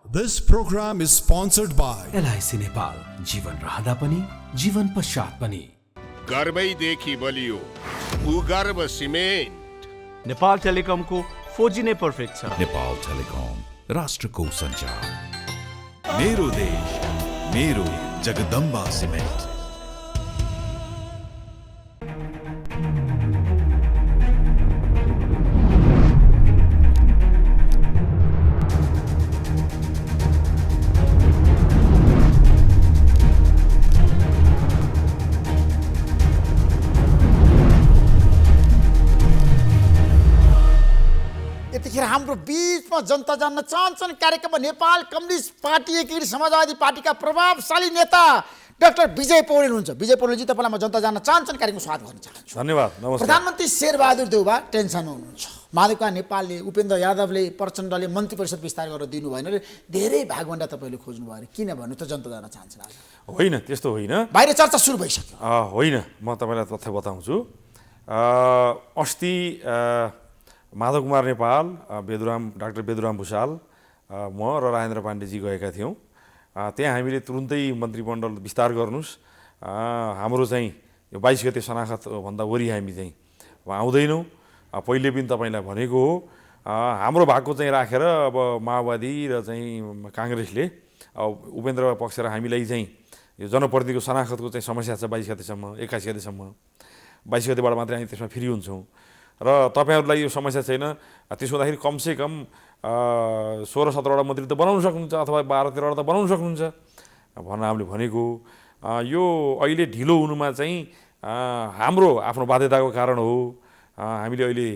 This program is sponsored by LIC Nepal, जीवन रहँदा पनि जीवन पश्चात पनि। गर्वैदेखि बलियो भूगर्भ सिमेन्ट। नेपाल टेलिकमको 4G नै पर्फेक्ट छ। नेपाल टेलिकम राष्ट्रको सञ्चार। मेरो देश मेरो जगदम्बा सिमेन्ट। हाम्रो बीचमा जनता जान्न चाहन्छन् कार्यक्रममा नेपाल कम्युनिस्ट पार्टी एकीकृत समाजवादी पार्टीका प्रभावशाली नेता डाक्टर विजय पौडेल हुनुहुन्छ। विजय पौडेलजी, तपाईँलाई म जनता जान्न चाहन्छन् कार्यक्रममा स्वागत गर्न चाहन्छु। धन्यवाद। नमस्कार। प्रधानमन्त्री शेरबहादुर देउबा टेन्सनमा हुनुहुन्छ। माधवका नेपालले, उपेन्द्र यादवले, प्रचण्डले मन्त्री परिषद विस्तार गरेर दिनु भएन रे, धेरै भागभण्डा तपाईँले खोज्नु भयो। किन भन्नु त जनता जान्न चाहन्छन् आज? होइन, त्यस्तो होइन। बाहिर चर्चा सुरु भइसक्यो। होइन, म तपाईँलाई तथ्य बताउँछु। अस्ति माधव कुमार नेपाल, डाक्टर बेदुराम भुषाल, म र राजेन्द्र पाण्डेजी गएका थियौँ। त्यहाँ हामीले तुरुन्तै मन्त्रीमण्डल विस्तार गर्नुहोस्, हाम्रो चाहिँ यो 22 गते शनाखतभन्दा वरि हामी चाहिँ आउँदैनौँ। पहिले पनि तपाईँलाई भनेको हो, हाम्रो भागको चाहिँ राखेर अब माओवादी र चाहिँ काङ्ग्रेसले उपेन्द्र पक्ष र हामीलाई चाहिँ यो जनप्रतिनिधिको शनाखतको चाहिँ समस्या छ 22 गतेसम्म, 81 गतेसम्म। 22 गतेबाट मात्रै हामी त्यसमा फ्री हुन्छौँ र तपाईँहरूलाई यो समस्या छैन। त्यसो हुँदाखेरि कमसेकम 16-17वटा मन्त्री त बनाउनु सक्नुहुन्छ, अथवा 12-13वटा त बनाउनु सक्नुहुन्छ भनेर हामीले भनेको। यो अहिले ढिलो हुनुमा चाहिँ हाम्रो आफ्नो बाध्यताको कारण हो। हामीले अहिले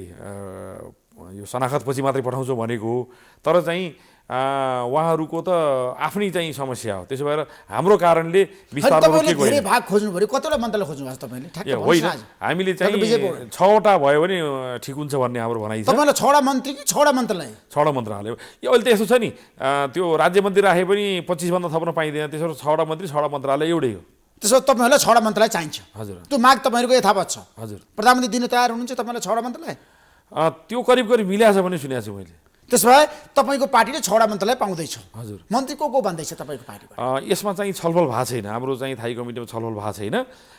यो शनाखतपछि मात्रै पठाउँछौँ भनेको हो, तर चाहिँ उहाँहरूको त आफ्नै चाहिँ समस्या हो। त्यसो भएर हाम्रो कारणले विस्तारमा रोकिएको होइन। धेरै भाग खोज्नु पर्यो, कतिवटा मन्त्रालय खोज्नु भएको छ तपाईँले? ठ्याक्क होइन, हामीले चाहिँ 6वटा भयो भने ठिक हुन्छ भन्ने हाम्रो भनाइ छ। तपाईँलाई 6वटा मन्त्री कि 6वटा मन्त्रालय? 6वटा मन्त्रालय। यो अहिले त यस्तो छ नि, त्यो राज्य मन्त्री राखे पनि 25 भन्दा थप्न पाइँदैन। त्यसो 6वटा मन्त्री 6वटा मन्त्रालय एउटै हो। त्यसो तपाईँहरूलाई 6वटा मन्त्रालय चाहिन्छ? हजुर। त्यो माग तपाईँहरूको यथावत छ? हजुर। प्रधानमन्त्री दिन तयार हुनुहुन्छ तपाईँलाई 6वटा मन्त्रालय? त्यो करिब करिब मिलाछ भन्ने सुनेको छु मैले। त्यसो भए तपाईँको पार्टीले 6वटा मन्त्रालय पाउँदैछ? हजुर। मन्त्री को भन्दैछ तपाईँको पार्टीबाट? यसमा चाहिँ छलफल भएको छैन। हाम्रो चाहिँ थाई कमिटीमा छलफल भएको छैन।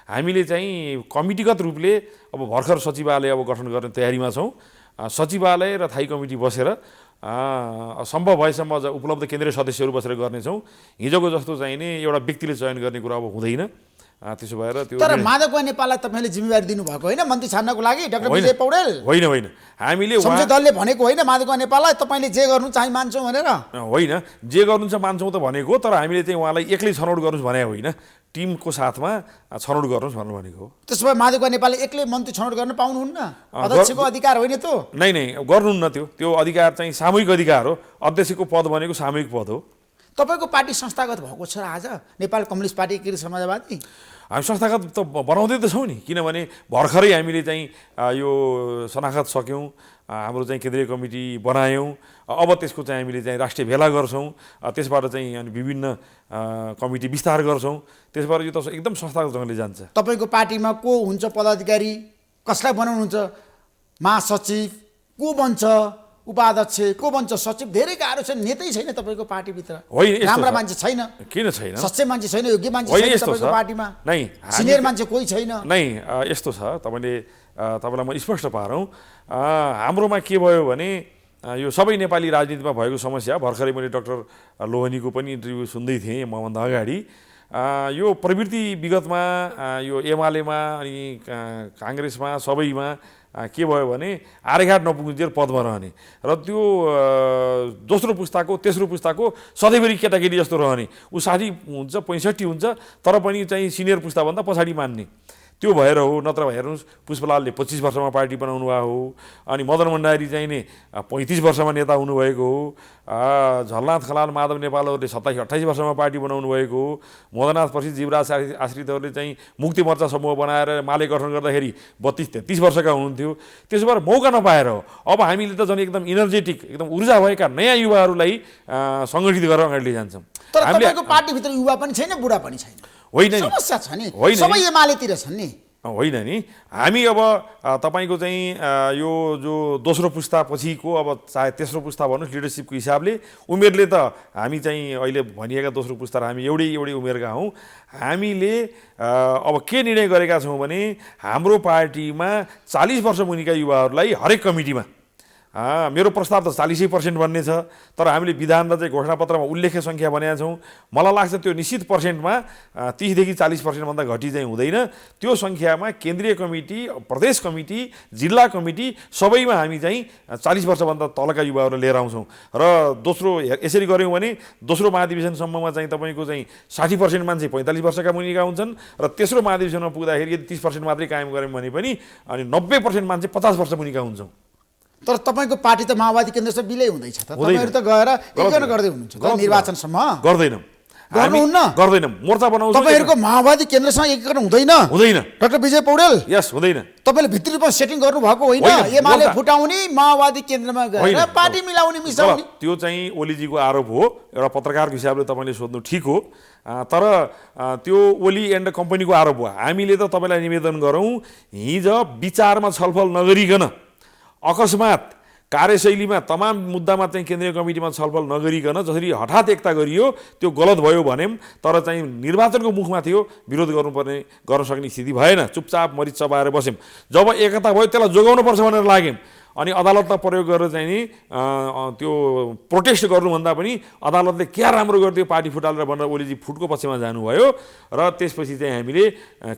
हामीले चाहिँ कमिटीगत रूपले अब भर्खर सचिवालय अब गठन गर्ने तयारीमा छौँ। सचिवालय र थाई कमिटी बसेर सम्भव भएसम्म उपलब्ध केन्द्रीय सदस्यहरू बसेर गर्नेछौँ। हिजोको जस्तो चाहिँ नि एउटा व्यक्तिले चयन गर्ने कुरा अब हुँदैन। त्यसो भएर त्यो तर माधव नेपाललाई तपाईँले जिम्मेवारी दिनुभएको होइन मन्त्री छान्नको लागि? डाक्टर विजय पौडेल होइन होइन, हामीले संसदीय दलले भनेको होइन माधव नेपाललाई तपाईँले जे गर्नु चाहिँ मान्छौँ भनेर? होइन, जे गर्नुहुन्छ मान्छौँ त भनेको, तर हामीले चाहिँ उहाँलाई एक्लै छनौट गर्नुहोस् भने होइन, टिमको साथमा छनौट गर्नुहोस् भनेर भनेको हो। त्यसो भए माधव नेपालले एक्लै मन्त्री छनौट गर्न पाउनुहुन्न? अध्यक्षको अधिकार होइन त्यो? नै गर्नुहुन्न। त्यो अधिकार चाहिँ सामूहिक अधिकार हो। अध्यक्षको पद भनेको सामूहिक पद हो। तपाईँको पार्टी संस्थागत भएको छ आज नेपाल कम्युनिस्ट पार्टी एकीकृत समाजवादी? हामी संस्थागत त बनाउँदै त छौँ नि, किनभने भर्खरै हामीले चाहिँ यो शनाखत सक्यौँ, हाम्रो चाहिँ केन्द्रीय कमिटी बनायौँ। अब त्यसको चाहिँ हामीले चाहिँ राष्ट्रिय भेला गर्छौँ, त्यसबाट चाहिँ अनि विभिन्न कमिटी विस्तार गर्छौँ। त्यसबाट यो त एकदम संस्थागत ढङ्गले जान्छ। तपाईँको पार्टीमा को हुन्छ पदाधिकारी? कसलाई बनाउनुहुन्छ? महासचिव को बन्छ? उपाध्यक्ष को बन्छ? सचिव? धेरै गाह्रो छ। नेतै छैन तपाईँको पार्टीभित्र? होइन, राम्रो मान्छे छैन? किन छैन? सच्चै मान्छे छैन? योग्य मान्छे छैन तपाईँको पार्टीमा? नै, सिनियर मान्छे कोही छैन? नै, यस्तो छ। तपाईँलाई म स्पष्ट पारौँ। हाम्रोमा के भयो भने यो सबै नेपाली राजनीतिमा भएको समस्या, भर्खरै मैले डाक्टर लोहनीको पनि इन्टरभ्यू सुन्दै थिएँ मभन्दा अगाडि। यो प्रवृत्ति विगतमा यो एमालेमा अनि काङ्ग्रेसमा सबैमा के भयो भने आर्यघाट नपुग्नुन्जेल पदमा रहने र त्यो दोस्रो पुस्ताको तेस्रो पुस्ताको सधैँभरि केटाकेटी जस्तो रहने। ऊ 60 हुन्छ 65 हुन्छ, तर पनि चाहिँ सिनियर पुस्ताभन्दा पछाडि मान्ने। त्यो भएर हो। नत्र हेर्नुहोस्, पुष्पलालले 25 वर्षमा पार्टी बनाउनु भएको हो, अनि मदन भण्डारी चाहिँ नि 35 वर्षमा नेता हुनुभएको हो, झलनाथ खनाल माधव नेपालहरूले 27-28 वर्षमा पार्टी बनाउनु भएको हो, मदननाथ प्रसिद्ध जीवराज आश्रितहरूले चाहिँ मुक्ति मोर्चा समूह बनाएर माले गठन गर्दाखेरि 32-33 वर्षका हुनुहुन्थ्यो। त्यसो भएर मौका नपाएर हो। अब हामीले त झन् एकदम इनर्जेटिक, एकदम ऊर्जा भएका नयाँ युवाहरूलाई सङ्गठित गरेर अगाडि लैजान्छौँ। तर तपाईँको पार्टीभित्र युवा पनि छैन, बुढा पनि छैन? होइन, समस्या छ नि, होइन, सबै एमालेतिर छन् नि। होइन नि, हामी अब तपाईँको चाहिँ यो जो दोस्रो पुस्ता पछिको अब चाहे तेस्रो पुस्ता भन्नुहोस् लिडरसिपको हिसाबले उमेरले त हामी चाहिँ अहिले भनिएका दोस्रो पुस्ता र हामी एउटै उमेरका हौँ। हामीले अब के निर्णय गरेका छौँ भने हाम्रो पार्टीमा 40 वर्ष मुनिका युवाहरूलाई हरेक कमिटीमा मेरो प्रस्ताव त 40% भन्ने छ, तर हामीले विधान र चाहिँ घोषणापत्रमा उल्लेख्य सङ्ख्या भनेका छौँ। मलाई लाग्छ त्यो निश्चित पर्सेन्टमा 30 देखि 40% भन्दा घटी चाहिँ हुँदैन। त्यो सङ्ख्यामा केन्द्रीय कमिटी, प्रदेश कमिटी, जिल्ला कमिटी सबैमा हामी चाहिँ 40 वर्षभन्दा तलका युवाहरू लिएर आउँछौँ। र दोस्रो यसरी गऱ्यौँ भने दोस्रो महाधिवेशनसम्ममा चाहिँ तपाईँको चाहिँ 60% मान्छे 45 वर्षका मुनिका हुन्छन् र तेस्रो महाधिवेशनमा पुग्दाखेरि यदि 30% मात्रै कायम गऱ्यौँ भने पनि अनि 90% मान्छे 50 वर्ष मुनिका हुन्छौँ। तर तपाईँको पार्टी त माओवादी केन्द्रसँग विलय हुँदैछ त, तपाईँहरू त गएर एकीकरण गर्दै हुनुहुन्छ निर्वाचनसम्म। गर्दैनौँ, गर्नुहुन्न, गर्दैनौँ, मोर्चा बनाउँछौँ। तपाईँहरूको माओवादी केन्द्रसँग एकीकरण हुँदैन? हुँदैन। डाक्टर विजय पौडेल, यस, हुँदैन। तपाईँले भित्री रूपमा सेटिङ गर्नुभएको होइन? एमाले फुटाउने, माओवादी केन्द्रमा गएर पार्टी मिलाउने मिसाउने, त्यो चाहिँ ओलीजीको आरोप हो। एउटा पत्रकारको हिसाबले तपाईँले सोध्नु ठिक हो, तर त्यो ओली एन्ड कम्पनीको आरोप हो। हामीले त तपाईँलाई निवेदन गरौँ, हिजो विचारमा छलफल नगरिकन अकस्मात कार्यशैलीमा तमाम मुद्दामा चाहिँ केन्द्रीय कमिटीमा छलफल नगरिकन जसरी हठात एकता गरियो त्यो गलत भयो भन्यौँ। तर चाहिँ निर्वाचनको मुखमा थियो, विरोध गर्न सक्ने स्थिति भएन। चुपचाप मरिच चबाएर बस्यौँ। जब एकता भयो त्यसलाई जोगाउनुपर्छ भनेर लाग्यौँ। अनि अदालतमा प्रयोग गरेर चाहिँ नि त्यो प्रोटेस्ट गर्नुभन्दा पनि अदालतले क्या राम्रो गरिदियो पार्टी फुटालेर भनेर ओलीजी फुटको पक्षमा जानुभयो। र त्यसपछि चाहिँ हामीले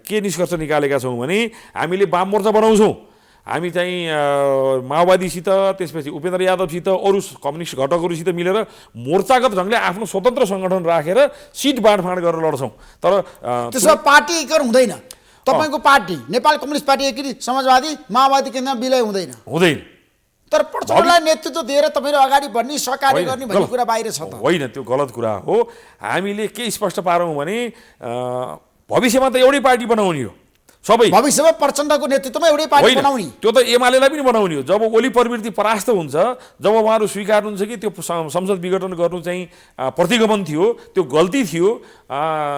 के निष्कर्ष निकालेका छौँ भने हामीले वाम मोर्चा बनाउँछौँ। हामी चाहिँ माओवादीसित, त्यसपछि उपेन्द्र यादवसित, अरू कम्युनिस्ट घटकहरूसित मिलेर मोर्चागत ढङ्गले आफ्नो स्वतन्त्र सङ्गठन राखेर सिट बाँडफाँड गरेर लड्छौँ। तर त्यसमा पार्टी एकीकरण हुँदैन। तपाईँको पार्टी नेपाल कम्युनिस्ट पार्टी एकीकृत समाजवादी माओवादी केन्द्रमा विलय हुँदैन? हुँदैन। तर प्रचण्डलाई नेतृत्व दिएर तपाईँहरू अगाडि बढ्ने, सहकार्य गर्ने भन्ने कुरा बाहिर छ त? होइन, त्यो गलत कुरा हो। हामीले के स्पष्ट पारौँ भने भविष्यमा त एउटै पार्टी बनाउने हो सबै। भविष्यमा प्रचण्डको नेतृत्वमा एउटै पार्टी बनाउने? त्यो त एमालेलाई पनि बनाउने हो। जब ओली प्रवृत्ति परास्त हुन्छ, जब उहाँहरू स्वीकार्नुहुन्छ कि त्यो संसद विघटन गर्नु चाहिँ प्रतिगमन थियो, त्यो गल्ती थियो,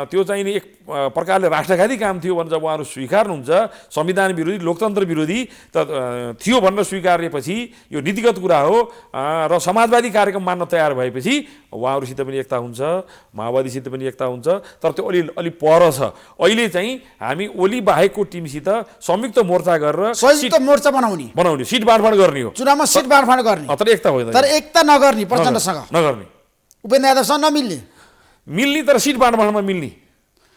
त्यो चाहिँ नि एक प्रकारले राष्ट्रघाती काम थियो भनेर जब उहाँहरू स्वीकार्नुहुन्छ, संविधान विरोधी, लोकतन्त्र विरोधी त थियो भनेर स्वीकारेपछि यो नीतिगत कुरा हो। र समाजवादी कार्यक्रम मान्न तयार भएपछि उहाँहरूसित पनि एकता हुन्छ, माओवादीसित पनि एकता हुन्छ। तर त्यो अलि पर छ। अहिले चाहिँ हामी ओली बाहेकको टिमसित संयुक्त मोर्चा गरेर संयुक्त मोर्चा बनाउने, सिट बाँडफाँड गर्ने हो, चुनावमा सिट बाँडफाँड गर्ने। तर एकता होइन, तर एकता नगर्ने, प्रचण्डसँग नगर्ने, उपेन्द्र यादवसँग नमिल्ने, मिल्ने तर सिट बाँडफाँडमा मिल्ने।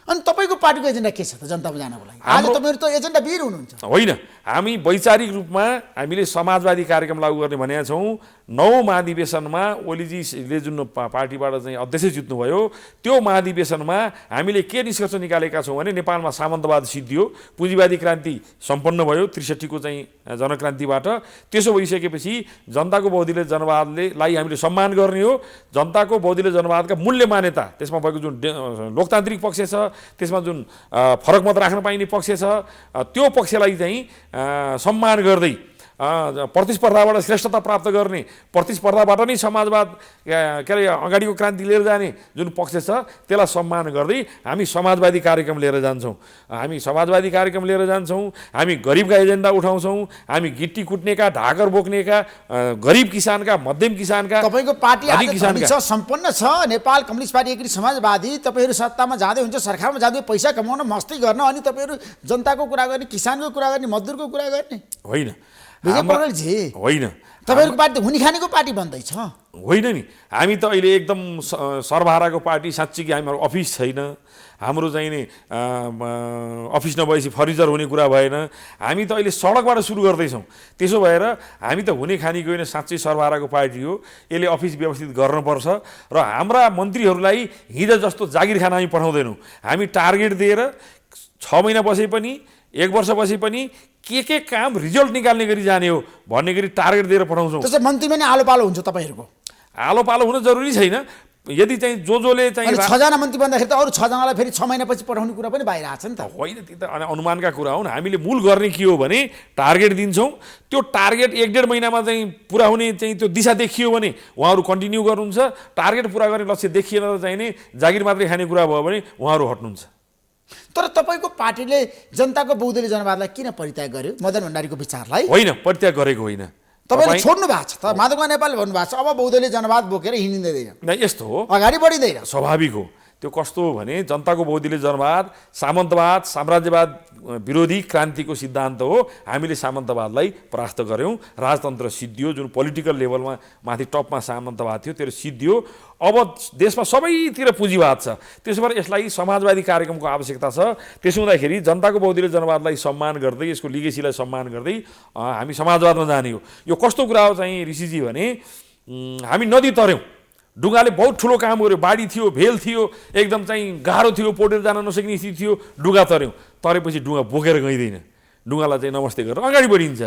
अनि तपाईँको पार्टीको एजेन्डा के छ त जनतामा जानको लागि? आज तपाईँहरू त एजेन्डा वीर हुनुहुन्छ। होइन, हामी वैचारिक रूपमा हामीले समाजवादी कार्यक्रम लागू गर्ने भनेका छौँ। 9 महाधिवेशनमा ओलीजीले जुन पार्टीबाट चाहिँ अध्यक्ष जित्नुभयो, त्यो महाधिवेशनमा हामीले के निष्कर्ष निकालेका छौँ भने नेपालमा सामन्तवाद सिद्धियो, पुँजीवादी क्रान्ति सम्पन्न भयो 63 को चाहिँ जनक्रान्तिबाट। त्यसो भइसकेपछि जनताको बहुदलीय जनवादलाई हामीले सम्मान गर्ने हो। जनताको बहुदलीय जनवादका मूल्य मान्यता, त्यसमा भएको जुन लोकतान्त्रिक पक्ष छ, त्यसमा जुन फरक मत राख्न पाइने पक्ष छ, त्यो पक्षलाई चाहिँ सम्मान गर्दै प्रतिस्पर्धाबाट श्रेष्ठता प्राप्त गर्ने, प्रतिस्पर्धाबाट नै समाजवाद के अरे अगाडिको क्रान्ति लिएर जाने जुन पक्ष छ त्यसलाई सम्मान गर्दै हामी समाजवादी कार्यक्रम लिएर जान्छौँ। हामी गरिबका एजेन्डा उठाउँछौँ। हामी गिट्टी कुट्नेका, ढाकर बोक्नेका, गरिब किसानका, मध्यम किसानका, तपाईँको पार्टी सम्पन्न छ। नेपाल कम्युनिस्ट पार्टी एकीकृत समाजवादी। तपाईँहरू सत्तामा जाँदै हुन्छ, सरकारमा जाँदै पैसा कमाउन, मस्ती गर्न, अनि तपाईँहरू जनताको कुरा गर्ने, किसानको कुरा गर्ने, मजदुरको कुरा गर्ने होइन। विजय पौडेलजी, होइन, तपाईँहरूको पार्टी हुने खानेको पार्टी बन्दैछ होइन नि। हामी त अहिले एकदम सर्वहाराको पार्टी। साँच्ची कि हाम्रो अफिस छैन, हाम्रो चाहिँ नि अफिस नभएपछि फर्निचर हुने कुरा भएन। हामी त अहिले सडकबाट सुरु गर्दैछौँ। त्यसो भएर हामी त हुने खानेको होइन, साँच्चै सर्वहाराको पार्टी हो। यसले अफिस व्यवस्थित गर्नुपर्छ। र हाम्रा मन्त्रीहरूलाई हिजो जस्तो जागिर खाना हामी पठाउँदैनौँ। हामी टार्गेट दिएर 6 महिना बसे पनि, 1 वर्ष बसे पनि के काम रिजल्ट निकाल्ने गरी जाने हो भन्ने गरी टार्गेट दिएर पठाउँछौँ। त्यसै मन्त्रीमा नै आलो पालो हुन्छ तपाईँहरूको? आलो पालो हुन जरुरी छैन। यदि चाहिँ जसले चाहिँ 6 जना मन्त्री बन्दाखेरि त अरू 6 जनालाई फेरि 6 महिनापछि पठाउने कुरा पनि बाहिर आछ नि त? होइन, त्यो त अनुमानका कुरा हुन्। हामीले मूल गर्ने के हो भने टार्गेट दिन्छौँ। त्यो टार्गेट 1-1.5 महिनामा चाहिँ पुरा हुने चाहिँ त्यो दिशा देखियो भने उहाँहरू कन्टिन्यू गर्नुहुन्छ। टार्गेट पुरा गर्ने लक्ष्य देखिएन र चाहिँ नि जागिर मात्रै खाने कुरा भयो भने उहाँहरू हट्नुहुन्छ। तर तपाईँको पार्टीले जनताको बहुदलीय जनवादलाई किन परित्याग गर्यो मदन भण्डारीको विचारलाई होइन परित्याग गरेको होइन तपाईँले छोड्नु भएको छ त माधवकुमार नेपालले भन्नुभएको छ अब बहुदलीय जनवाद बोकेर हिँडिँदैन यस्तो हो अगाडि बढिँदैन स्वाभाविक हो त्यो कस्तो हो भने जनताको बहुदलीय जनवाद सामन्तवाद साम्राज्यवाद विरोधी क्रान्तिको सिद्धान्त हो हामीले सामन्तवादलाई परास्त गऱ्यौँ राजतन्त्र सिद्धियो जुन पोलिटिकल लेभलमा माथि टपमा सामन्तवाद थियो त्यो सिद्धियो अब देशमा सबैतिर पुँजीवाद छ त्यसो भएर यसलाई समाजवादी कार्यक्रमको आवश्यकता छ त्यसो हुँदाखेरि जनताको बहुदलीय जनवादलाई सम्मान गर्दै यसको लिगेसीलाई सम्मान गर्दै हामी समाजवादमा जाने हो यो कस्तो कुरा हो चाहिँ ऋषिजी भने हामी नदी तर्यौँ डुङ्गाले बहुत ठुलो काम गर्यो बाढी थियो भेल थियो एकदम चाहिँ गाह्रो थियो पोटेर जान नसक्ने स्थिति थियो डुङ्गा तर्यौँ तरेपछि डुङ्गा बोकेर गइँदैन डुङ्गालाई चाहिँ नमस्ते गरेर अगाडि बढिन्छ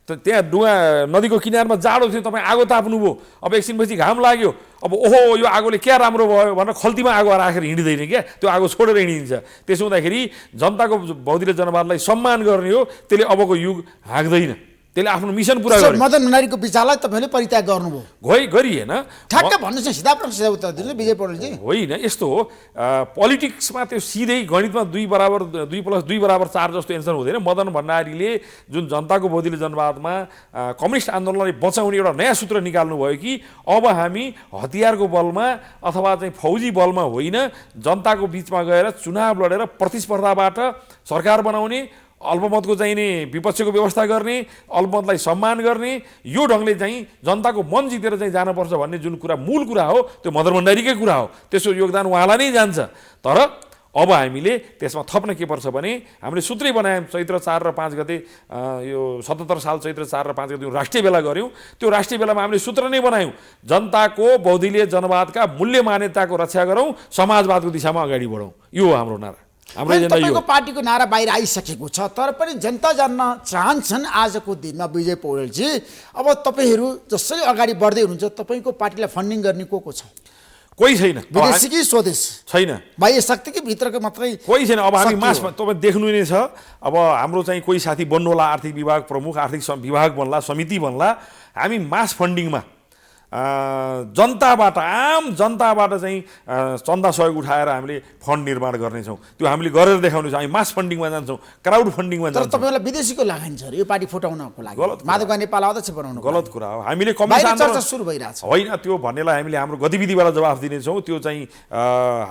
त त्यहाँ डुङ्गा नदीको किनारमा जाडो थियो तपाईँ आगो ताप्नुभयो अब एकछिनपछि घाम लाग्यो अब ओहो यो आगोले क्या राम्रो भयो भनेर खल्तीमा आगो राखेर हिँडिँदैन क्या त्यो आगो छोडेर हिँडिन्छ त्यसो हुँदाखेरि जनताको बहुदलीय जनवादलाई सम्मान गर्ने हो त्यसले अबको युग हाँक्दैन त्यसले आफ्नो मिसन पुरा गर्यो मदन भण्डारीको विचारलाई तपाईँले परित्याग गर्नुभयो गरिएन ठ्याक्क भन्नुहोस् न सिधा प्रश्न सिधा उत्तर दिनु विजय पौडेलजी होइन यस्तो हो पोलिटिक्समा त्यो सिधै गणितमा 2+2=4 जस्तो एन्सर हुँदैन मदन भण्डारीले जुन जनताको बहुदलीय जनवादमा कम्युनिस्ट आन्दोलनलाई बचाउने एउटा नयाँ सूत्र निकाल्नुभयो कि अब हामी हतियारको बलमा अथवा चाहिँ फौजी बलमा होइन जनताको बिचमा गएर चुनाव लडेर प्रतिस्पर्धाबाट सरकार बनाउने अल्पमतको चाहिने विपक्षको व्यवस्था गर्ने अल्पमतलाई सम्मान गर्ने यो ढङ्गले चाहिँ जनताको मन जितेर चाहिँ जानुपर्छ भन्ने जुन कुरा मूल कुरा हो त्यो मदन भण्डारीकै कुरा हो त्यसको योगदान उहाँलाई नै जान्छ तर अब हामीले त्यसमा थप्न के पर्छ भने हामीले सूत्रै बनायौँ चैत्र 4 र 5 गते यो 77 साल चैत्र 4 र 5 गते राष्ट्रिय बेला गऱ्यौँ त्यो राष्ट्रिय बेलामा हामीले सूत्र नै बनायौँ जनताको बहुदलीय जनवादका मूल्य मान्यताको रक्षा गरौँ समाजवादको दिशामा अगाडि बढौँ यो हो हाम्रो नारा तपाईँको पार्टीको नारा बाहिर आइसकेको छ तर पनि जनता जान्न चाहन्छन् आजको दिनमा विजय पौडेलजी अब तपाईँहरू जसरी अगाडि बढ्दै हुनुहुन्छ तपाईँको पार्टीलाई फन्डिङ गर्ने को छ कोही छैन विदेशी कि स्वदेश छैन बाह्य शक्ति कि भित्रको मात्रै कोही छैन अब हामी मासमा तपाईँ देख्नु नै छ अब हाम्रो चाहिँ कोही साथी बन्नु होला आर्थिक विभाग प्रमुख आर्थिक विभाग बन्ला समिति बन्ला हामी मास फन्डिङमा जनताबाट आम जनताबाट चाहिँ चन्दा सहयोग उठाएर हामीले फन्ड निर्माण गर्नेछौँ त्यो हामीले गरेर देखाउने छौँ हामी मास फन्डिङमा जान्छौँ क्राउड फन्डिङमा जान्छौँ तपाईँलाई विदेशीको लगानी छ यो पार्टी फुटाउनको लागि माधवकुमार नेपाल अध्यक्ष बनाउनु गलत कुरा हो हामीले कम्युनिस्ट चर्चा सुरु भइरहेछ होइन त्यो भन्नेलाई हामीले हाम्रो गतिविधिबाट जवाफ दिनेछौँ त्यो चाहिँ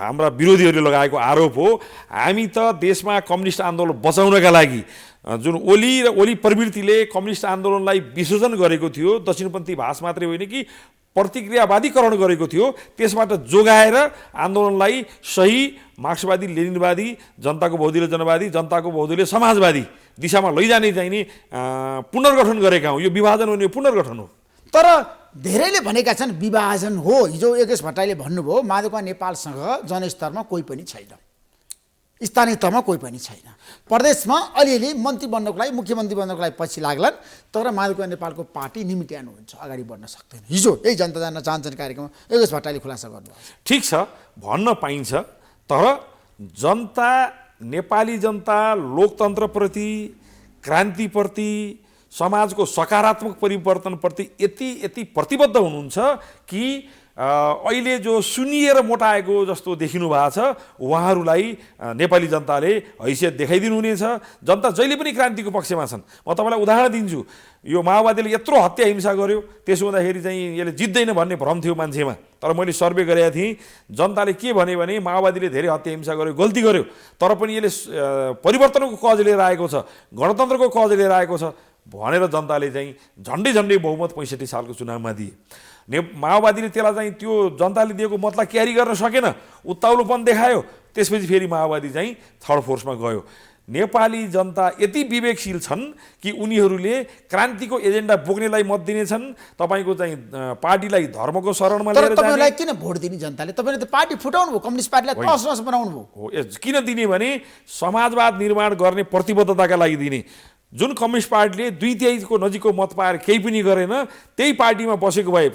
हाम्रा विरोधीहरूले लगाएको आरोप हो हामी त देशमा कम्युनिस्ट आन्दोलन बचाउनका लागि जुन ओली प्रवृत्तिले कम्युनिस्ट आन्दोलनलाई विसर्जन गरेको थियो दक्षिणपन्थी भाष मात्रै होइन कि प्रतिक्रियावादीकरण गरेको थियो त्यसबाट जोगाएर आन्दोलनलाई सही मार्क्सवादी लेनिनवादी जनताको बहुदलीय जनवादी जनताको बहुदलीय समाजवादी दिशामा लैजाने चाहिने पुनर्गठन गरेका हौँ यो विभाजन हुने पुनर्गठन हो तर धेरैले भनेका छन् विभाजन हो हिजो योगेश भट्टराईले भन्नुभयो माधवकुमार नेपालसँग जनस्तरमा कोही पनि छैन स्थानीय तहमा कोही पनि छैन प्रदेशमा अलिअलि मन्त्री बन्नको लागि मुख्यमन्त्री बन्नको लागि पछि लाग्लान् तर माधवकुमार नेपालको पार्टी निमिट्यानु हुन्छ अगाडि बढ्न सक्दैन हिजो यही जनता जान्न चाहन्छन् कार्यक्रममा योगेश भट्टराईले खुलासा गर्नुभयो ठिक छ भन्न पाइन्छ तर जनता नेपाली जनता लोकतन्त्रप्रति क्रान्तिप्रति समाजको सकारात्मक परिवर्तनप्रति यति प्रतिबद्ध हुनुहुन्छ कि अहिले जो सुनिएर मोटाएको जस्तो देखिनु भएको छ उहाँहरूलाई नेपाली जनताले हैसियत देखाइदिनु हुनेछ जनता जहिले पनि क्रान्तिको पक्षमा छन् म तपाईँलाई उदाहरण दिन्छु यो माओवादीले यत्रो हत्या हिंसा गर्यो त्यसो हुँदाखेरि चाहिँ यसले जित्दैन भन्ने भ्रम थियो मान्छेमा तर मैले सर्वे गरेका थिएँ जनताले के भने माओवादीले धेरै हत्या हिंसा गर्यो गल्ती गर्यो तर पनि यसले परिवर्तनको कज लिएर आएको छ गणतन्त्रको कज लिएर आएको छ भनेर जनताले चाहिँ झन्डै बहुमत 65 सालको चुनावमा दिए माओवादीले त्यसलाई चाहिँ त्यो जनताले दिएको मतलाई क्यारी गर्न सकेन उत्ताउलोपन देखायो त्यसपछि फेरि माओवादी चाहिँ थर्ड फोर्समा गयो नेपाली जनता यति विवेकशील छन् कि उनीहरूले क्रान्तिको एजेन्डा बोक्नेलाई मत दिनेछन् तपाईको चाहिँ पार्टीलाई धर्मको शरणमा लिएर जाने तपाईलाई किन भोट दिने जनताले तपाईले त पार्टी फुटाउनु भयो कम्युनिस्ट पार्टीलाई तहस बनाउनु भयो हो किन दिने भने समाजवाद निर्माण गर्ने प्रतिबद्धताका लागि दिने जुन कम्युनिस्ट पार्टीले 2/3 को नजिकको मत पाएर केही पनि गरेन त्यही पार्टीमा बसेको भए